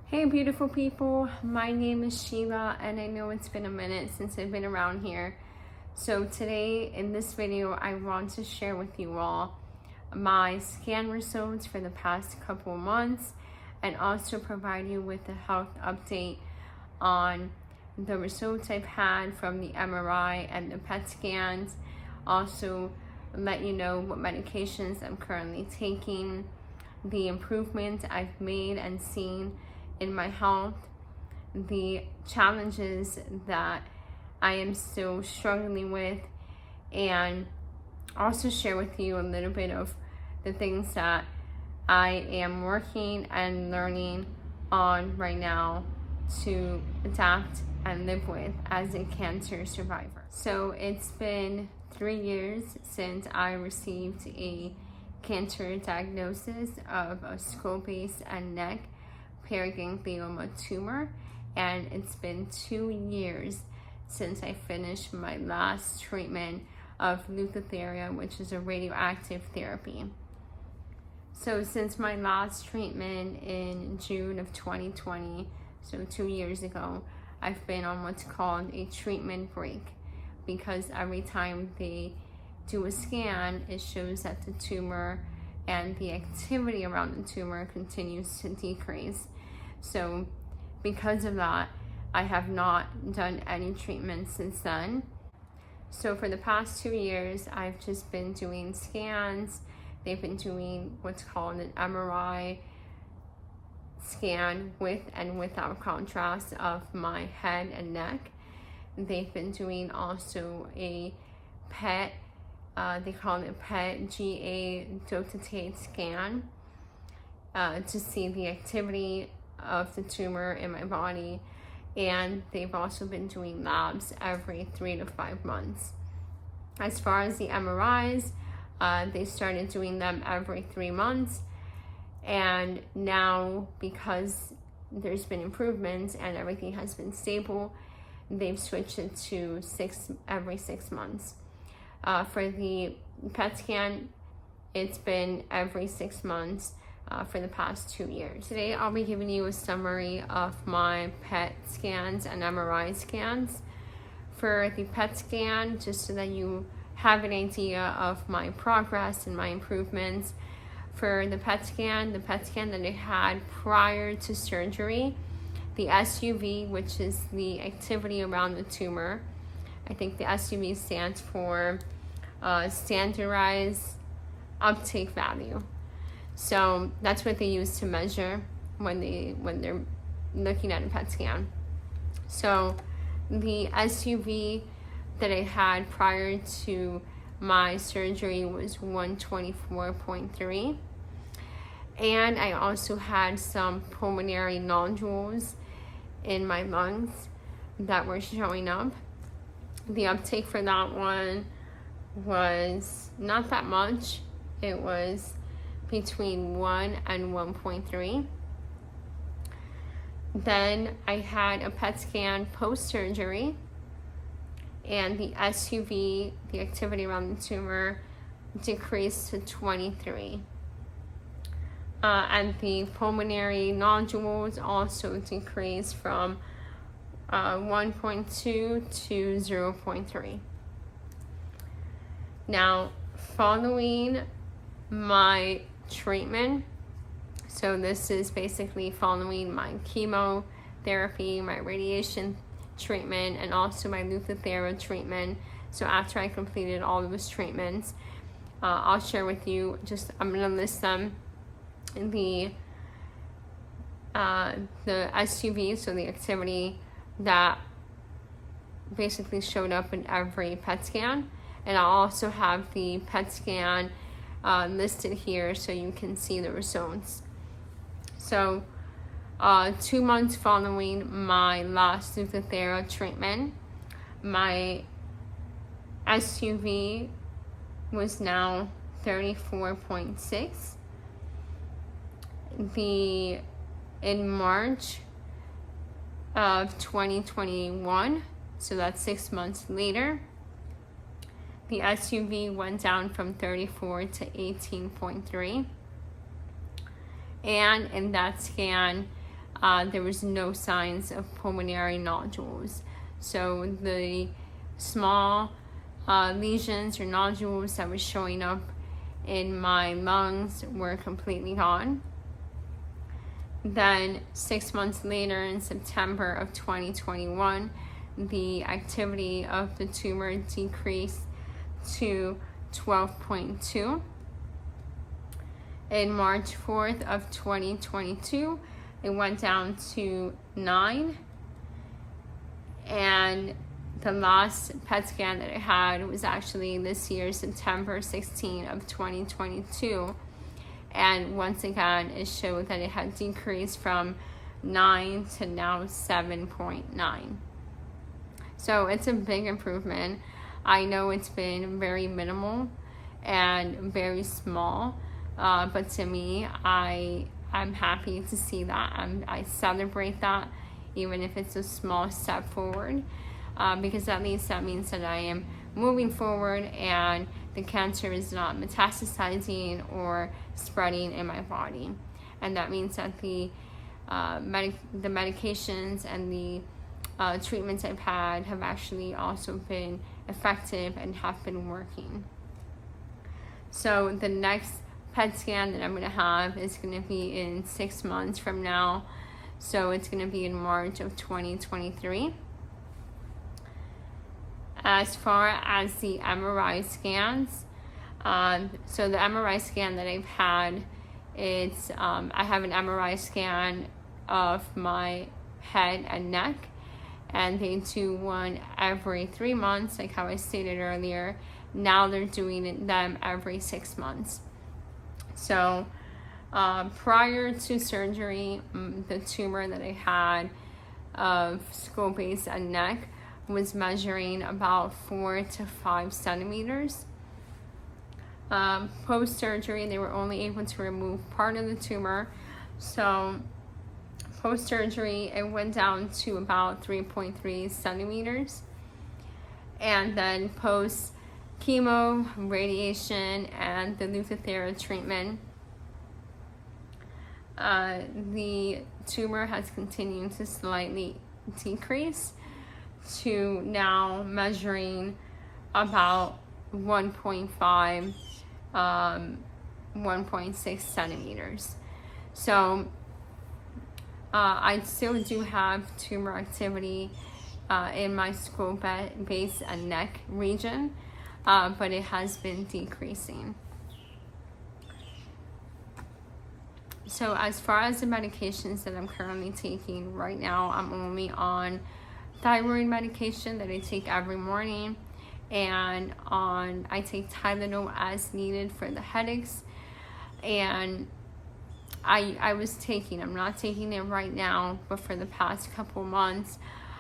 Hey beautiful people, my name is Sheila and I know it's been a minute since I've been around here. So today in this video I want to share with you all my scan results for the past couple of months and also provide you with a health update on the results I've had from the MRI and the PET scans. Also let you know what medications I'm currently taking, the improvements I've made and seen in my health, the challenges that I am still struggling with, and also share with you a little bit of the things that I am working and learning on right now to adapt and live with as a cancer survivor. So it's been 3 years since I received a cancer diagnosis of a skull base and neck paraganglioma tumor, and it's been 2 years since I finished my last treatment of leukothera, which is a radioactive therapy. So since my last treatment in June of 2020, so 2 years ago, I've been on what's called a treatment break, because every time they do a scan, it shows that the tumor and the activity around the tumor continues to decrease. So because of that, I have not done any treatment since then. So for the past 2 years, I've just been doing scans. They've been doing what's called an MRI scan with and without contrast of my head and neck. They've been doing also a PET, they call it PET GA dotatate scan to see the activity of the tumor in my body, and they've also been doing labs every 3 to 5 months. As far as the MRIs, they started doing them every 3 months, and now because there's been improvements and everything has been stable, they've switched it to every 6 months. For the PET scan, it's been every 6 months for the past 2 years. Today, I'll be giving you a summary of my PET scans and MRI scans. For the PET scan, just so that you have an idea of my progress and my improvements. For the PET scan that I had prior to surgery, the SUV, which is the activity around the tumor, I think the SUV stands for standardized uptake value. So that's what they use to measure when they're looking at a PET scan. So the SUV that I had prior to my surgery was 124.3. And I also had some pulmonary nodules in my lungs that were showing up. The uptake for that one was not that much. It was between 1 and 1.3. Then I had a PET scan post-surgery, and the SUV, the activity around the tumor, decreased to 23. And the pulmonary nodules also decreased from 1.2 to 0.3. Now, following my treatment, so this is basically following my chemotherapy, my radiation treatment, and also my leukothera treatment. So after I completed all of those treatments, I'll share with you, I'm going to list them. The SUV, so the activity that basically showed up in every PET scan, and I'll also have the PET scan listed here so you can see the results. So 2 months following my last leukothera treatment, my SUV was now 34.6. In March of 2021, so that's 6 months later, the SUV went down from 34 to 18.3. And in that scan, there was no signs of pulmonary nodules. So the small lesions or nodules that were showing up in my lungs were completely gone. Then 6 months later, in September of 2021, the activity of the tumor decreased to 12.2. In March 4th of 2022, it went down to 9. And the last PET scan that I had was actually this year, September 16 of 2022. And once again, it showed that it had decreased from 9 to now 7.9. So it's a big improvement. I know it's been very minimal and very small, but to me, I'm happy to see that. I celebrate that, even if it's a small step forward, because at least that means that I am moving forward and the cancer is not metastasizing or spreading in my body. And that means that the medications and the treatments I've had have actually also been effective and have been working. So the next PET scan that I'm going to have is going to be in 6 months from now. So it's going to be in March of 2023. As far as the MRI scans, so the MRI scan that I've had, it's I have an MRI scan of my head and neck, and they do one every 3 months, like how I stated earlier. Now they're doing them every 6 months. So prior to surgery, the tumor that I had of skull base and neck was measuring about 4 to 5 centimeters. Post-surgery, they were only able to remove part of the tumor. So post-surgery, it went down to about 3.3 centimeters. And then post-chemo, radiation, and the Lutathera treatment, the tumor has continued to slightly decrease to now measuring about 1.5, 1.6 centimeters. So I still do have tumor activity in my skull base and neck region, but it has been decreasing. So as far as the medications that I'm currently taking right now, I'm only on thyroid medication that I take every morning, and I take Tylenol as needed for the headaches. And I'm not taking it right now, but for the past couple months,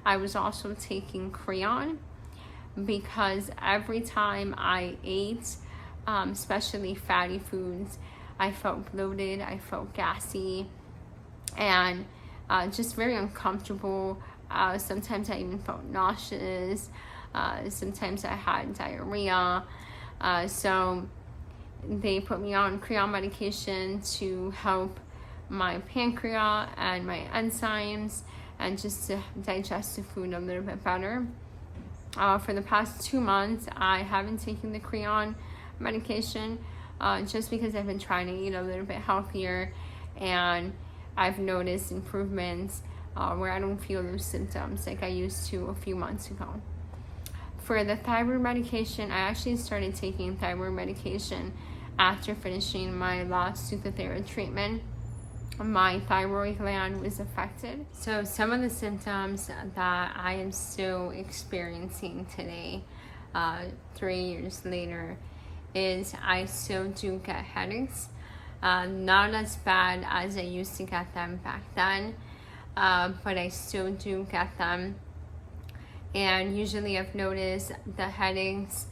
I was also taking Creon, because every time I ate, especially fatty foods, I felt bloated, I felt gassy, and just very uncomfortable. Sometimes I even felt nauseous. Sometimes I had diarrhea. So they put me on Creon medication to help my pancreas and my enzymes, and just to digest the food a little bit better. For the past 2 months, I haven't taken the Creon medication, just because I've been trying to eat a little bit healthier, and I've noticed improvements where I don't feel those symptoms like I used to a few months ago. For the thyroid medication, I actually started taking thyroid medication after finishing my last Lutathera treatment. My thyroid gland was affected. So some of the symptoms that I am still experiencing today, 3 years later, is I still do get headaches. Not as bad as I used to get them back then, but I still do get them. And usually I've noticed the headaches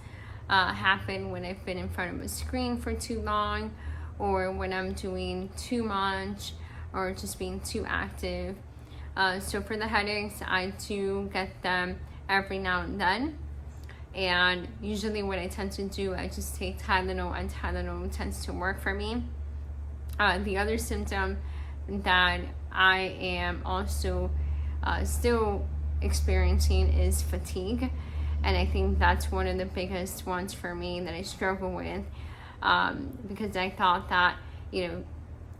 happen when I've been in front of a screen for too long, or when I'm doing too much, or just being too active. So for the headaches, I do get them every now and then. And usually what I tend to do, I just take Tylenol, and Tylenol tends to work for me. The other symptom that I am also still experiencing is fatigue. And I think that's one of the biggest ones for me that I struggle with, because I thought that,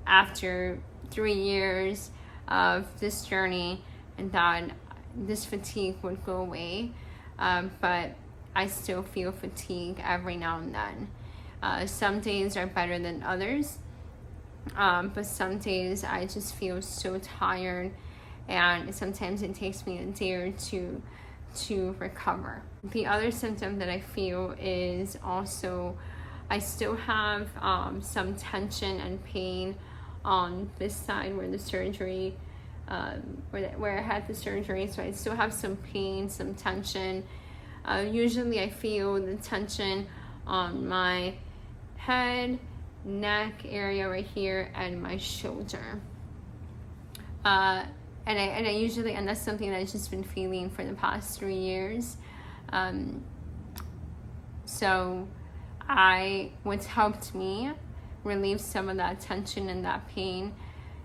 after 3 years of this journey, and that this fatigue would go away, but I still feel fatigue every now and then. Some days are better than others, but some days I just feel so tired, and sometimes it takes me a day or two to recover. The other symptom that I feel is also I still have some tension and pain on this side where the surgery, where I had the surgery. So I still have some pain, some tension. Usually I feel the tension on my head, neck area right here, and my shoulder. And that's something that I've just been feeling for the past 3 years. So what's helped me relieve some of that tension and that pain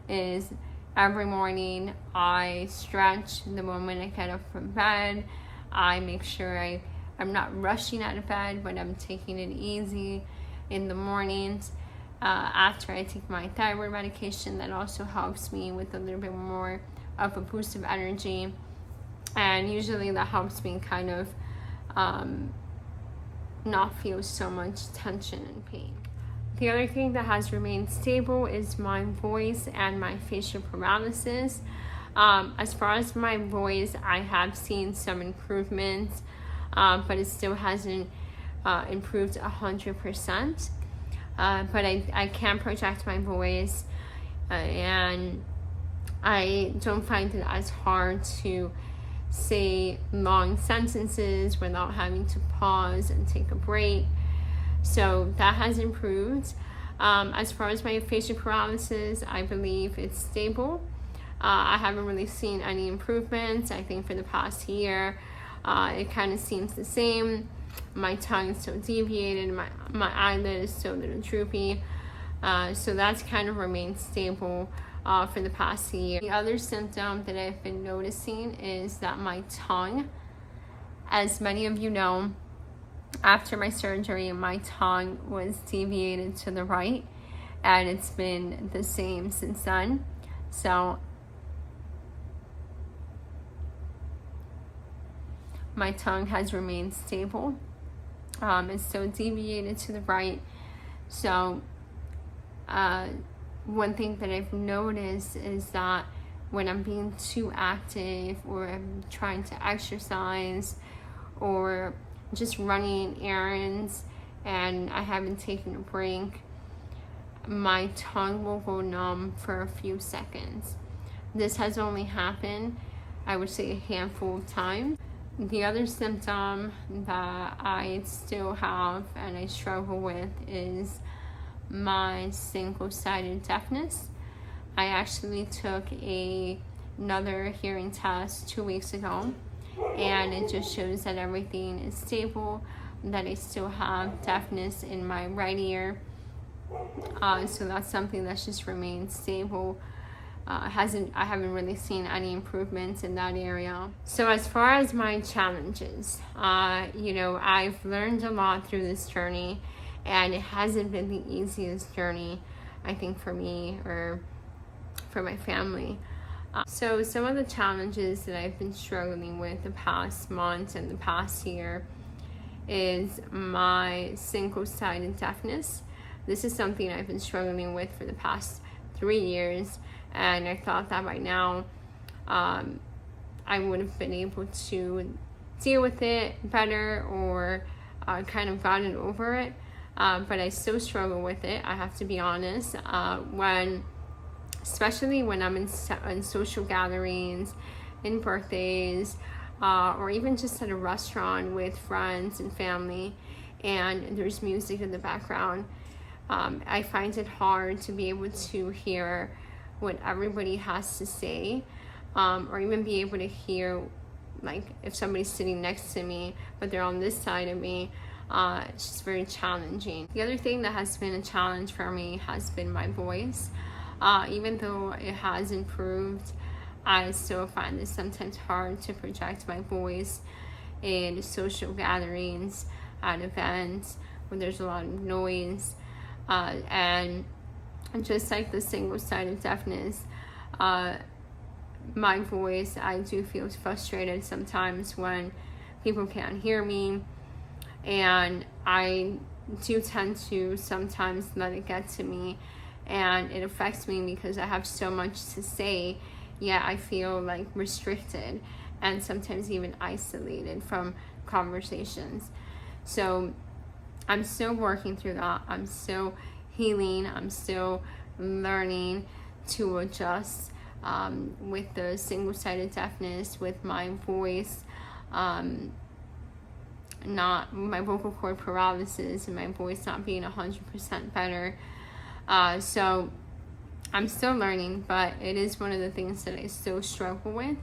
is every morning I stretch the moment I get up from bed. I make sure I'm not rushing out of bed, but I'm taking it easy in the mornings. After I take my thyroid medication, that also helps me with a little bit more of a boost of energy, and usually that helps me kind of not feel so much tension and pain. The other thing that has remained stable is my voice and my facial paralysis. As far as my voice, I have seen some improvements, but it still hasn't improved 100%. But I can project my voice, and I don't find it as hard to say long sentences without having to pause and take a break. So that has improved. As far as my facial paralysis, I believe it's stable. I haven't really seen any improvements. I think for the past year, it kind of seems the same. My tongue is still deviated, my eyelid is still a little droopy. So that's kind of remained stable for the past year. The other symptom that I've been noticing is that my tongue, as many of you know, after my surgery, my tongue was deviated to the right, and it's been the same since then. So my tongue has remained stable. It's still deviated to the right. So one thing that I've noticed is that when I'm being too active, or I'm trying to exercise, or just running errands and I haven't taken a break, my tongue will go numb for a few seconds. This has only happened, I would say, a handful of times. The other symptom that I still have and I struggle with is my single-sided deafness. I actually took another hearing test 2 weeks ago, and it just shows that everything is stable, that I still have deafness in my right ear. So that's something that's just remained stable. I haven't really seen any improvements in that area. So as far as my challenges, I've learned a lot through this journey, and it hasn't been the easiest journey, I think, for me or for my family. So some of the challenges that I've been struggling with the past month and the past year is my single-sided deafness. This is something I've been struggling with for the past 3 years, and I thought that by now I would have been able to deal with it better, or kind of gotten over it, but I still struggle with it, I have to be honest. Especially when I'm in social gatherings, in birthdays, or even just at a restaurant with friends and family, and there's music in the background. I find it hard to be able to hear what everybody has to say, or even be able to hear, like, if somebody's sitting next to me but they're on this side of me. It's just very challenging. The other thing that has been a challenge for me has been my voice. Even though it has improved, I still find it sometimes hard to project my voice in social gatherings, at events where there's a lot of noise, and just like the single sided deafness, my voice, I do feel frustrated sometimes when people can't hear me, and I do tend to sometimes let it get to me, and it affects me because I have so much to say, yet I feel like restricted and sometimes even isolated from conversations. So I'm still working through that. I'm still healing. I'm still learning to adjust with the single-sided deafness, with my voice, not my vocal cord paralysis, and my voice not being 100% better. So I'm still learning, but it is one of the things that I still struggle with.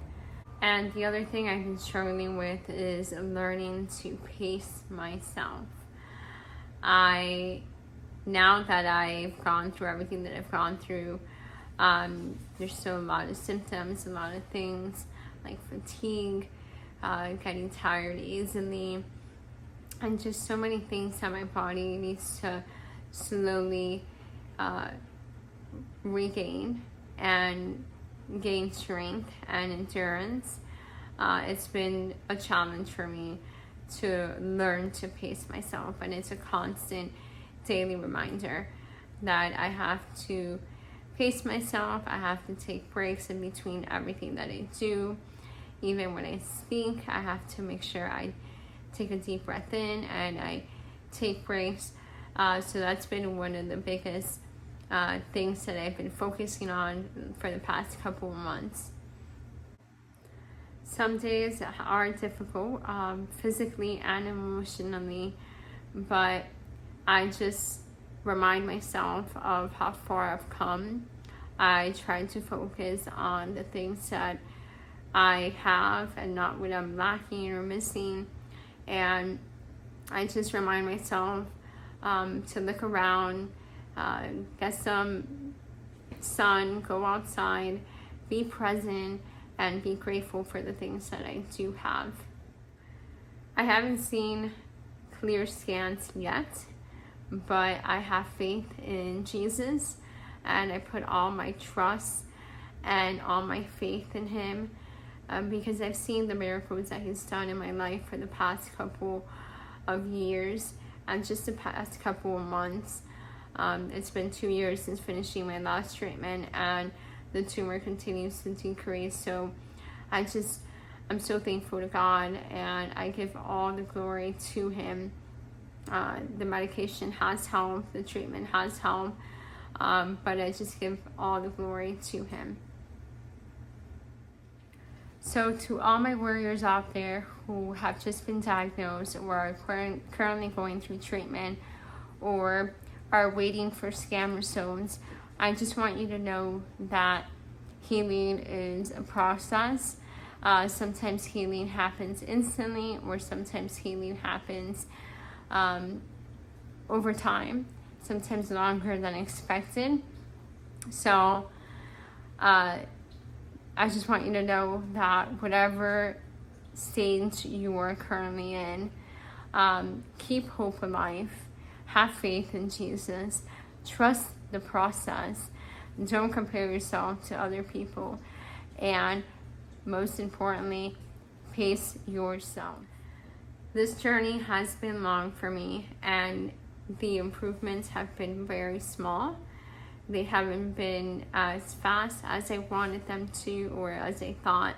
And the other thing I've been struggling with is learning to pace myself. Now that I've gone through everything that I've gone through, there's still a lot of symptoms, a lot of things like fatigue, getting tired easily, and just so many things that my body needs to slowly regain and gain strength and endurance. It's been a challenge for me to learn to pace myself, and it's a constant daily reminder that I have to pace myself. I have to take breaks in between everything that I do. Even when I speak, I have to make sure I take a deep breath in and I take breaks. So that's been one of the biggest things that I've been focusing on for the past couple of months. Some days are difficult, physically and emotionally, but I just remind myself of how far I've come. I try to focus on the things that I have and not what I'm lacking or missing. And I just remind myself to look around, get some sun, go outside, be present, and be grateful for the things that I do have. I haven't seen clear scans yet, but I have faith in Jesus, and I put all my trust and all my faith in him, because I've seen the miracles that he's done in my life for the past couple of years and just the past couple of months. It's been 2 years since finishing my last treatment, and the tumor continues to decrease. So I'm so thankful to God, and I give all the glory to him. The medication has helped, the treatment has helped, but I just give all the glory to him. So to all my warriors out there who have just been diagnosed or are currently going through treatment or are waiting for scan results, I just want you to know that healing is a process. Sometimes healing happens instantly, or sometimes healing happens over time, sometimes longer than expected. So I just want you to know that whatever stage you are currently in, keep hope alive, have faith in Jesus, trust the process, don't compare yourself to other people, and most importantly, pace yourself. This journey has been long for me, and the improvements have been very small. They haven't been as fast as I wanted them to or as I thought,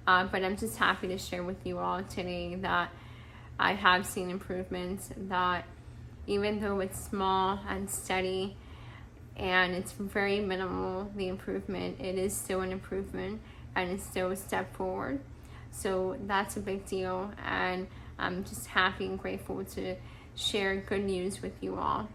but I'm just happy to share with you all today that I have seen improvements, that even though it's small and steady and it's very minimal, the improvement, it is still an improvement and it's still a step forward. So that's a big deal, and I'm just happy and grateful to share good news with you all.